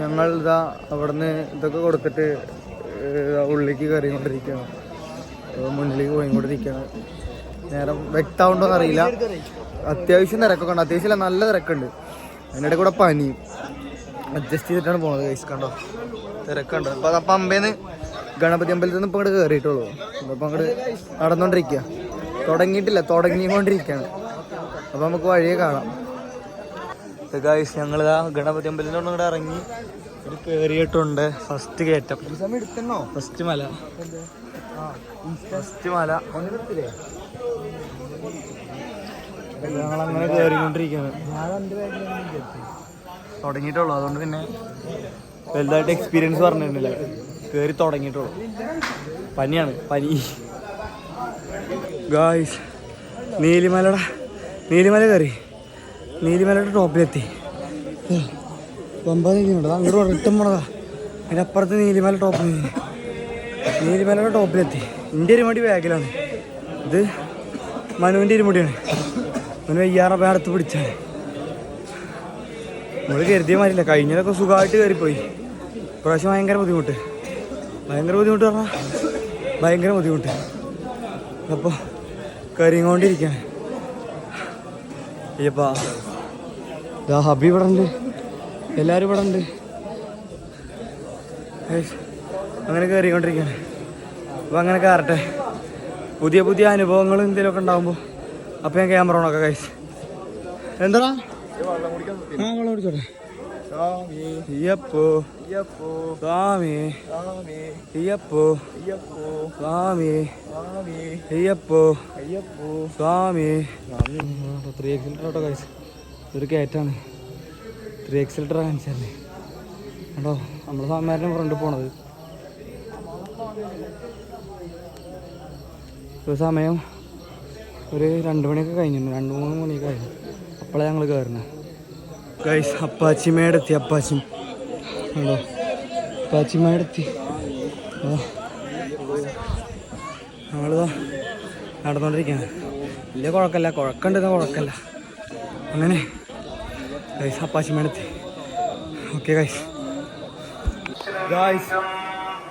ഞങ്ങൾ ഇതാ അവിടുന്ന് ഇതൊക്കെ കൊടുത്തിട്ട് ഉള്ളിലേക്ക് കയറിക്കൊണ്ടിരിക്കുകയാണ്, മുന്നിലേക്ക് പോയിക്കൊണ്ടിരിക്കുകയാണ്. നേരം വ്യക്തമുണ്ടോന്ന് അറിയില്ല. അത്യാവശ്യം തിരക്കൊക്കെ ഉണ്ട്, അത്യാവശ്യം നല്ല തിരക്കുണ്ട്. അതിനിടെ കൂടെ പനിയും അഡ്ജസ്റ്റ് ചെയ്തിട്ടാണ് പോകുന്നത്. ഗൈസ് കണ്ടോ തിരക്കുണ്ട്. അപ്പം പമ്പേന്ന് ഗണപതി അമ്പലത്തിൽ നിന്ന് ഇപ്പം അങ്ങോട്ട് കയറിയിട്ടുള്ളൂ. അപ്പം അങ്ങോട്ട് നടന്നുകൊണ്ടിരിക്കുക, തുടങ്ങിയിട്ടില്ല, തുടങ്ങിക്കൊണ്ടിരിക്കുകയാണ്. അപ്പം നമുക്ക് വഴിയെ കാണാം. ഗൈസ് ഞങ്ങളിതാ ഗണപതി അമ്പലത്തിനോട് ഇങ്ങോട്ട് ഇറങ്ങി ഒരു കയറിയിട്ടുണ്ട്. ഫസ്റ്റ് കയറ്റം, ഫസ്റ്റ് മല, ഫസ്റ്റ് മല ഞങ്ങളങ്ങനെ കയറിക്കൊണ്ടിരിക്കുകയാണ്. തുടങ്ങിയിട്ടുള്ളൂ, അതുകൊണ്ട് പിന്നെ വലുതായിട്ട് എക്സ്പീരിയൻസ് പറഞ്ഞിരുന്നില്ല. കയറി തുടങ്ങിയിട്ടുള്ളൂ. പനിയാണ്, പനി. ഗായ്സ് നീലിമല കയറി നീലിമലയുടെ ടോപ്പിലെത്തി. പമ്പ നീക്കുന്നുണ്ട്, അങ്ങോട്ട് റിട്ടം പോണതാ. അതിൻ്റെ അപ്പുറത്ത് നീലിമലയുടെ ടോപ്പിലെത്തി. എൻ്റെ ഇരുമടി ബാഗിലാണ്, ഇത് മനുവിൻ്റെ ഇരുമുടിയാണ്. മനു വയ്യാറപ്പം അടുത്ത് പിടിച്ചാണ്. നമ്മൾ കരുതിയ മാറിയില്ല, കഴിഞ്ഞതൊക്കെ സുഖമായിട്ട് കയറിപ്പോയി. ഇപ്രാവശ്യം ഭയങ്കര ബുദ്ധിമുട്ട് പറഞ്ഞാൽ ഭയങ്കര ബുദ്ധിമുട്ട്. അപ്പോൾ കയറിക്കൊണ്ടിരിക്കുകയാണ്. അയ്യപ്പാ ഇതാ ഹബി ഇവിടെ ഉണ്ട്, എല്ലാവരും ഇവിടെ ഉണ്ട്. അങ്ങനെ കയറിക്കൊണ്ടിരിക്കുകയാണ്. അപ്പോൾ അങ്ങനെ കയറട്ടെ. പുതിയ പുതിയ അനുഭവങ്ങൾ എന്തെങ്കിലുമൊക്കെ ഉണ്ടാകുമ്പോൾ അപ്പം ഞാൻ ക്യാമറ ഓണൊക്കെ കഴിച്ച്. എന്താടാ വെള്ളം കുടിച്ചോട്ടെ. അയ്യപ്പോ സ്വാമി, അയ്യപ്പോ സ്വാമി, അയ്യപ്പോ സ്വാമി. 3 എക്സിലിറ്റർ കേട്ടോ കഴിച്ച്, ഒരു കയറ്റാണ്. 3 എക്സിലിറ്റർ കാണിച്ചല്ലേ കേട്ടോ. നമ്മുടെ സ്വാമിമാരുടെ ഫ്രണ്ട് പോണത്. ഒരു സമയം ഒരു 2 മണിയൊക്കെ കഴിഞ്ഞിട്ടുണ്ട്, 2-3 മണിയൊക്കെ കഴിഞ്ഞു. അപ്പോഴാണ് ഞങ്ങൾ കയറുന്നത്. ഗൈസ് അപ്പാച്ചിമേടെത്തി, അപ്പാച്ചി ഉണ്ടോ, അപ്പാച്ചിമേടെത്തി. ഞങ്ങളിതാ നടന്നുകൊണ്ടിരിക്കുകയാണ്. വലിയ കുഴക്കമില്ല. അങ്ങനെ ഗൈസ് അപ്പാച്ചിമേടെത്തി. ഓക്കെ ഗൈസ്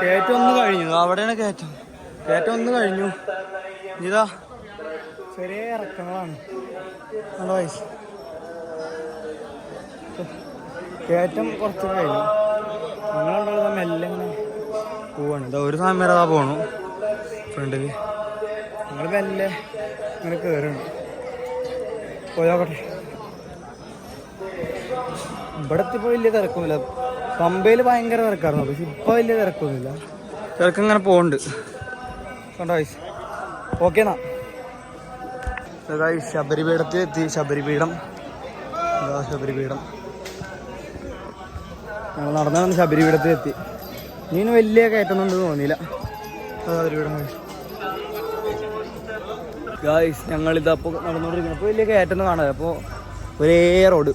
കയറ്റം ഒന്ന് കഴിഞ്ഞു. അവിടെയാണ് കയറ്റം ഒന്ന് കഴിഞ്ഞു. ഇതാ ചെറിയ ഇറക്കങ്ങളാണ് കണ്ടോ ഗൈസ്. കയറ്റം കുറച്ച് കഴിഞ്ഞു. ഞങ്ങളുണ്ടാകുന്ന മെല്ലെ ഇങ്ങനെ പോവാണ്. ഇതാ ഒരു സമയം വരെ പോകണു ഫ്രണ്ടിൽ. ഞങ്ങൾ മെല്ലെ ഇങ്ങനെ കയറുന്നു. പോയോക്കട്ടെ. ഇവിടെ എത്തിയപ്പോൾ വലിയ തിരക്കൊന്നുമില്ല. പമ്പയിൽ ഭയങ്കര തിരക്കായിരുന്നു, പക്ഷെ ഇപ്പോൾ വലിയ തിരക്കൊന്നുമില്ല. തിരക്കിങ്ങനെ പോകുന്നുണ്ട് കണ്ടോ ഗൈസ്. ഓക്കെ എന്നാ ഗൈസ് ശബരിപീഠത്തിൽ എത്തി. ശബരിപീഠം ഞങ്ങൾ നടന്നു ശബരിപീഠത്തിൽ എത്തി. ഇനി വലിയ കയറ്റുന്നുണ്ട് തോന്നിയില്ല. ശബരിപീഠം ഗൈസ് ഞങ്ങളിതപ്പോൾ നടന്നുകൊണ്ടിരിക്കുന്നത്. അപ്പോൾ വലിയ കയറ്റൊന്നും കാണാതെ. അപ്പോൾ ഒരേ റോഡ്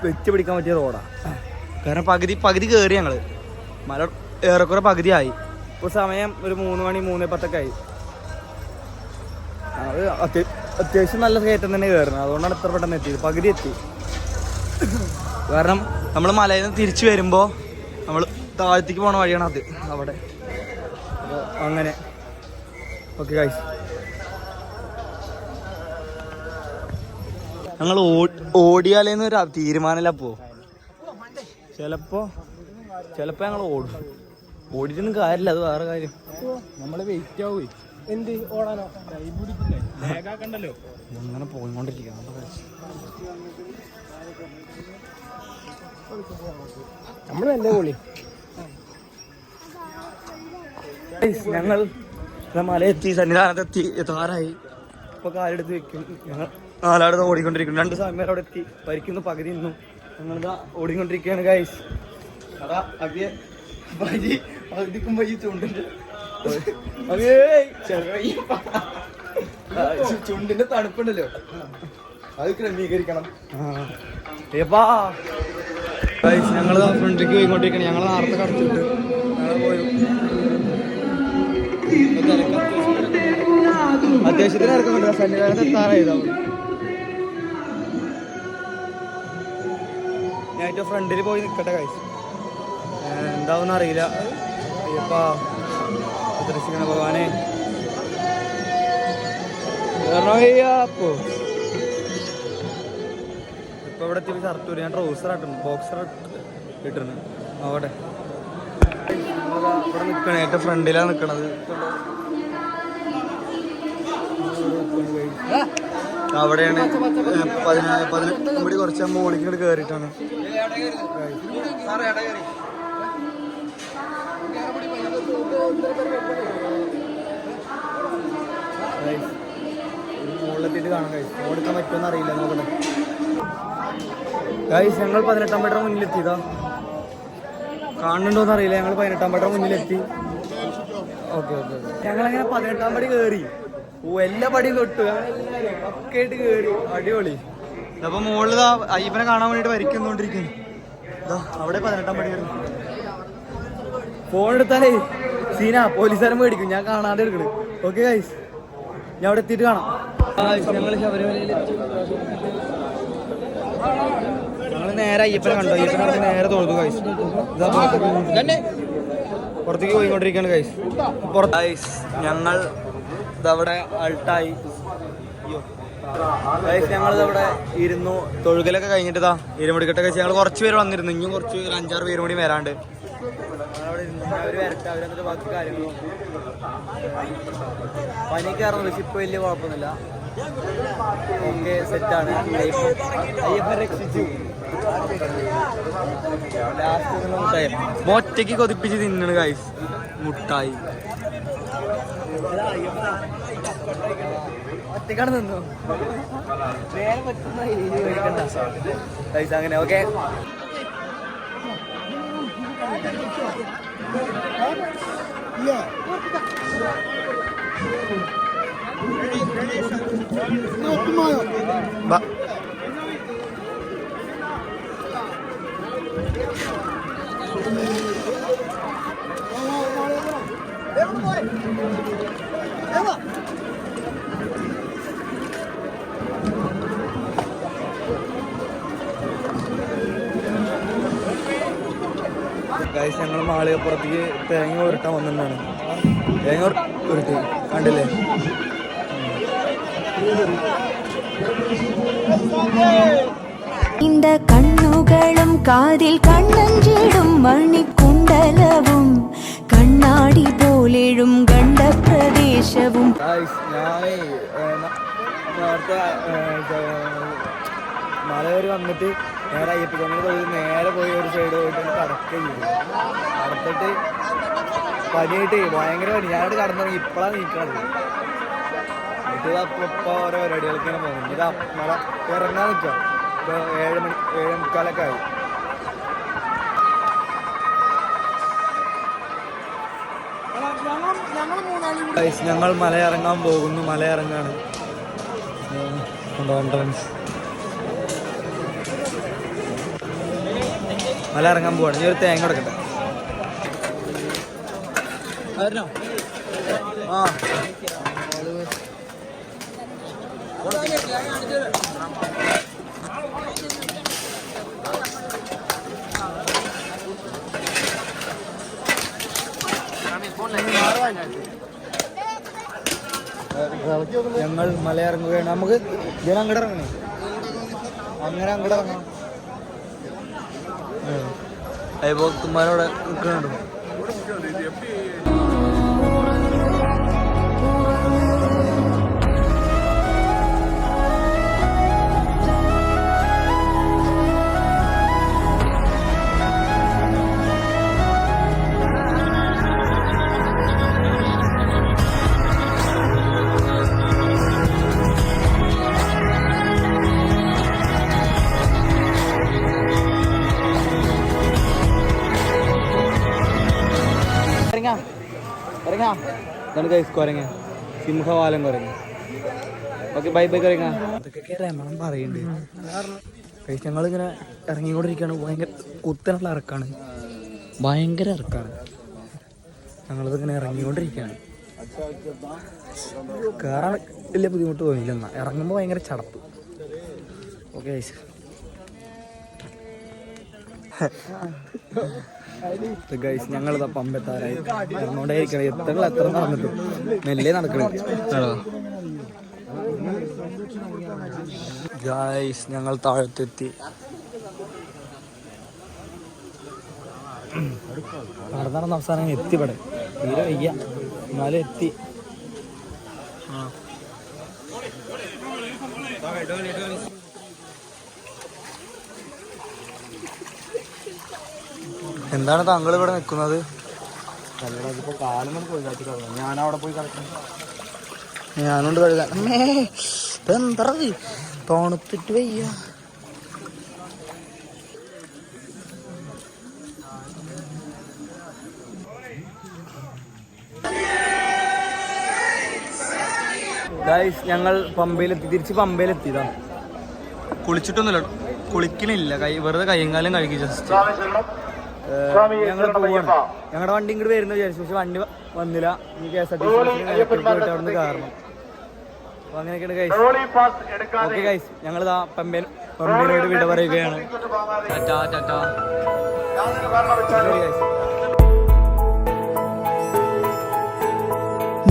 വെച്ച് പിടിക്കാൻ പറ്റിയ റോഡാണ്. കാരണം പകുതി കയറി ഞങ്ങൾ. മല ഏറെക്കുറെ പകുതിയായി. ഇപ്പോൾ സമയം ഒരു 3 മണി 3:10 ആയി. അത് അത്യാവശ്യം നല്ല കയറ്റം തന്നെ കയറുന്നത്. അതുകൊണ്ടാണ് ഇത്ര പെട്ടെന്ന് എത്തിയത്. പകുതി എത്തി. കാരണം നമ്മൾ മലയിൽ നിന്ന് തിരിച്ചു വരുമ്പോൾ നമ്മൾ താഴത്തേക്ക് പോണ വഴിയാണ് അത് അവിടെ. അപ്പോൾ അങ്ങനെ ഓക്കെ ഗൈസ്. ഞങ്ങൾ ഓടിയാലേന്ന് ഒരു തീരുമാനമില്ല. അപ്പോൾ ചിലപ്പോൾ ഞങ്ങൾ ഓടിയിട്ടൊന്നും കാര്യമില്ല, അത് വേറെ കാര്യം. നമ്മൾ വെയിറ്റ് ആവുമേ. എന്ത് ഓടാനോ ണ്ടല്ലോ അങ്ങനെ പോയിക്കൊണ്ടിരിക്കുകയാണ്. നമ്മൾ നല്ല പൊളി. ഞങ്ങൾ മലയെത്തി, സന്നിധാനത്തെത്തി, എത്താറായി. ഇപ്പോൾ കാലെടുത്ത് വെക്കും. ഞങ്ങൾ 4 ആളത് ഓടിക്കൊണ്ടിരിക്കുന്നു. 2 സമയം അവിടെ എത്തി. പരിക്കുന്നു, പകുതി നിന്നു. ഞങ്ങളിതാ ഓടിക്കൊണ്ടിരിക്കുകയാണ് ഗൈസ്. അതാ അവിയെ പകുതിക്കുമ്പോൾ ഈ ചുണ്ടിൻ്റെ ചുണ്ടിന്റെ തണുപ്പുണ്ടല്ലോ, അത് ക്രമീകരിക്കണം. ഞങ്ങൾ ഫ്രണ്ടിലേക്ക് പോയിക്കൊണ്ടിരിക്കണം. ഞങ്ങൾ നേരത്തെ കടത്തിട്ട് പോയി. അത്യാവശ്യത്തിന് ഇറക്കുന്നുണ്ട്. സന്നിധാനത്ത് എത്താറായതാവും. ഗേറ്റ് ഫ്രണ്ടിൽ പോയി നിൽക്കട്ടെ ഗൈസ്. എന്താവുന്ന അറിയില്ല. അയ്യപ്പാ ദർശിക്കണ ഭഗവാനെ. ഇപ്പൊ ഇവിടെ എത്തി ഷർട്ട് ഞാൻ ട്രൗസർ ആട്ടുണ്ട്, ബോക്സർ ഇട്ടിരുന്നു. അവിടെ ഇവിടെ നിൽക്കണേ, ഏറ്റവും ഫ്രണ്ടിലാണ് നിൽക്കണത്. അവിടെയാണ് 18 കൂടി കുറച്ച് മോളിക്ക് ഇങ്ങോട്ട് കയറിയിട്ടാണ്. മുകളിലെത്തിയിട്ട് കാണാം ഗൈസ്. ഓടിക്കാൻ പറ്റുമെന്ന് അറിയില്ല, നോക്കട്ടെ ഗൈസ്. ഞങ്ങൾ 18 മീറ്റർ മുന്നിലെത്തിയതാ, കാണുന്നുണ്ടോന്ന് അറിയില്ല. ഞങ്ങൾ 18 മീറ്റർ മുന്നിലെത്തി. Okay okay okay. ഞങ്ങളങ്ങനെ 18 പടി കയറി. എല്ലാ പടിയും തൊട്ടു, ഒക്കെ ആയിട്ട് കയറി. അടിപൊളി. അപ്പൊ മുകളിൽ അയ്യപ്പനെ കാണാൻ വേണ്ടിട്ട് വരിക്കൊണ്ടോണ്ടിരിക്കുന്നു. അവിടെ 18 പടി കയറി. ഫോൺ എടുത്താലേ സീന പോലീസുകാരൻ മേടിക്കും, ഞാൻ കാണാതെ എടുക്കണേ. ഓക്കെ ഗൈസ്, ഞാൻ അവിടെ എത്തിയിട്ട് കാണാം. ഞങ്ങൾ ശബരിമലയിൽ ഞങ്ങൾ നേരെ അയ്യപ്പനെ കണ്ടു. അയ്യപ്പനെ നേരെ തൊഴുതു ഗൈസ്. പുറത്തേക്ക് പോയിക്കൊണ്ടിരിക്കുകയാണ് ഗൈസ്. ഗൈസ് ഞങ്ങൾ ഇതവിടെ അൾട്ടായി. ഗൈസ് ഞങ്ങളിതവിടെ ഇരുന്നു. തൊഴുകലൊക്കെ കഴിഞ്ഞിട്ട് ഇരുമുടിക്കെട്ടൊക്കെ വെച്ച് ഞങ്ങൾ കുറച്ച് പേര് വന്നിരുന്നു. ഇനിയും കുറച്ച് 5-6 പേരും കൂടി വരാണ്ട്. അവിടെ ഇരുന്നു. അവർ വരട്ടെ, അവരെന്നിട്ട് ബാക്കി കാര്യങ്ങളും. പനിക്ക് കയറുന്നു, പക്ഷെ ഇപ്പോൾ വലിയ കുഴപ്പമൊന്നുമില്ല. ഓക്കെ, സെറ്റാണ്. അയ്യപ്പൻ രക്ഷിച്ചു. ലാസ്റ്റ് മുട്ടായി മൊറ്റയ്ക്ക് കൊതിപ്പിച്ച് തിന്നണ് ഗൈസ്. മുട്ടായി ഒറ്റക്കാണ് നിന്നു. വേറെ പറ്റുന്ന ഗൈസ് അങ്ങനെ. ഓക്കെ ഗൈസ് ഞങ്ങൾ മാളികപ്പുറത്തേക്ക് തേങ്ങ ഉരുട്ടാൻ വന്നിട്ടാണ്. തേങ്ങ ഉരുട്ടി കണ്ടില്ലേ? കണ്ണുകളും കാതിൽ കണ്ണഞ്ചിടും മണിക്കുണ്ടലവും കണ്ണാടി പോലെഴും ഗണ്ഡപ്രദേശവും. നേരത്തെ മലകേറി വന്നിട്ട് നേരെ അയ്യപ്പനെ പോയി നേരെ പോയി ഒരു സൈഡ് പോയിട്ട് കടക്കുകയും ചെയ്തു. കടത്തിട്ട് പനിയായിട്ട് ഭയങ്കര പനി. ഞാനോട് കടന്നിറങ്ങി ഇപ്പോഴാണ് നീക്കണത്. ഇത് ഇപ്പോൾ ഓരോ പരിപാടികൾക്കാണ് പോകുന്നത്. ഇത് മഴ ഇറങ്ങാൻ നിൽക്കുക. ഇപ്പോൾ 7:45 ആയി. ഞങ്ങൾ മല ഇറങ്ങാൻ പോകുന്നു. മല ഇറങ്ങാണ്. മല ഇറങ്ങാൻ പോവാണ്. ഞാൻ ഒരു തേങ്ങ കൊടുക്കട്ടെ. ആ ഞങ്ങൾ മല ഇറങ്ങുകയാണ്. നമുക്ക് ഇതിന് അങ്ങോട്ട് ഇറങ്ങണേ, അങ്ങനെ അങ്ങോട്ട് ഇറങ്ങാം. ഭക്തന്മാരോടെ നിൽക്കുന്നുണ്ട്. കുരങ്ങ സിംഹവാലം കുരങ്ങ. ഓക്കെ ബൈ ബൈ കുരങ്ങ. അതൊക്കെ രമണം പറയുന്നുണ്ട്. ഞങ്ങളിങ്ങനെ ഇറങ്ങിക്കൊണ്ടിരിക്കുകയാണ്. ഭയങ്കര കുത്തനുള്ള ഇറക്കാണ്, ഭയങ്കര ഇറക്കാണ്. ഞങ്ങളിതിങ്ങനെ ഇറങ്ങിക്കൊണ്ടിരിക്കുകയാണ്. കയറാൻ വലിയ ബുദ്ധിമുട്ട് തോന്നില്ല, എന്നാൽ ഇറങ്ങുമ്പോൾ ഭയങ്കര ചടപ്പ്. ഓക്കെ ഗൈസ് ഞങ്ങളിതാ പമ്പെത്താറായി നടന്നുകൊണ്ടേയിരിക്കണം. എത്ര നടന്നിട്ടും മെല്ലെ നടക്കണം. ഗൈസ് ഞങ്ങൾ താഴത്തെത്തി. നടന്ന അവസാനം എത്തിപ്പെടെ തീരെ വയ്യ, എന്നാലും എത്തി. എന്താണ് താങ്കൾ ഇവിടെ നിൽക്കുന്നത്? ഇപ്പൊ കാലം പോയി കാട്ടിട്ട് ഞാനവിടെ പോയി കളിക്കണം. ഞാനുണ്ട് കഴുകാൻ. എന്താ തണുത്തിട്ട് വയ്യ. ഗൈസ് ഞങ്ങൾ പമ്പയിലെത്തി, തിരിച്ച് പമ്പയിലെത്തിയതാ. കുളിച്ചിട്ടൊന്നുമില്ല, കുളിക്കണില്ല, വെറുതെ കയ്യും കാലം കഴുകി ജസ്റ്റ്. ഞങ്ങൾ പോവാണ്. ഞങ്ങളുടെ വണ്ടി ഇങ്ങോട്ട് വരുന്ന വിചാരിച്ചു, പക്ഷെ വണ്ടി വന്നില്ല. ഈ KSRTC പോയിട്ട് അവിടെ നിന്ന് കാരണം. അപ്പൊ അങ്ങനെയൊക്കെയാണ് ഗൈസ്. ഓക്കെ ഗൈസ്, ഞങ്ങളിതാ പമ്പയിലോട്ട് വിട പറയുകയാണ്. ടാറ്റാ ടാറ്റാ. ശരി ഗൈസ്.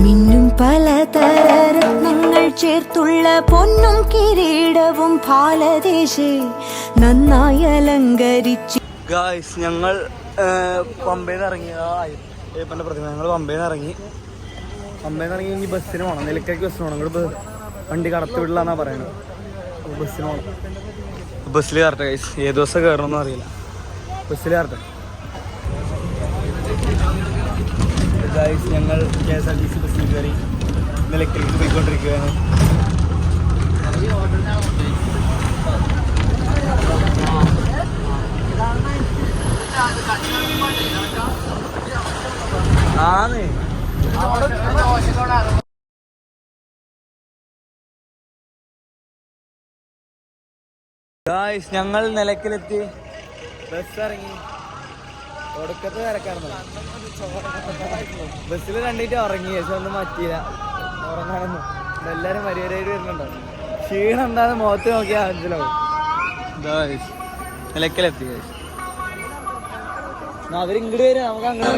മിന്നും പലതരത്നങ്ങൾ ചേർത്തുള്ള പൊന്നും കിരീടവും ഭാരതദേശേ നന്നായി അലങ്കരിച്ച്. ഗായ്സ് ഞങ്ങൾ പമ്പയിൽ നിന്ന് ഇറങ്ങി. അയ്യപ്പൻ്റെ പ്രതിമ. ഞങ്ങൾ പമ്പയിൽ നിന്ന് ഇറങ്ങി. ഇനി ബസ്സിന് പോകണം. നിലയ്ക്കേക്ക് ബസ്സിന് പോകണം. നിങ്ങൾ വണ്ടി കടത്തി വിടില്ല എന്നാണ് പറയുന്നത്. ബസ്സിന് പോകണം. ബസ്സിൽ കയറട്ടെ ഗൈസ്. ഏത് ദിവസം കയറണമെന്നും അറിയില്ല. ബസ്സിൽ കയറട്ടെ ഗൈസ്. ഞങ്ങൾ KSRTC ബസ്സിൽ കയറി നിലയ്ക്കലേക്ക് പോയിക്കൊണ്ടിരിക്കുകയാണ്. ആണ് ഗായ്സ് ഞങ്ങൾ നിലയ്ക്കലെത്തി. ബസ് ഇറങ്ങി. ഒടുക്കത്ത് തിരക്കായിരുന്നു. ബസ്സിൽ കണ്ടിട്ട് ഉറങ്ങി. പക്ഷെ ഒന്നും പറ്റിയില്ല ഉറങ്ങാനൊന്നും. എല്ലാവരും വരിവരായിട്ട് വരുന്നുണ്ടോ? ക്ഷീണം എന്താന്ന് മുഖത്ത് നോക്കിയാൽ മനസ്സിലാവും. ഗായ്സ് നിലയ്ക്കലെത്തി. ഗായ്സ് അവരിങ്ങോട്ട് വരും, നമുക്ക് അങ്ങനെ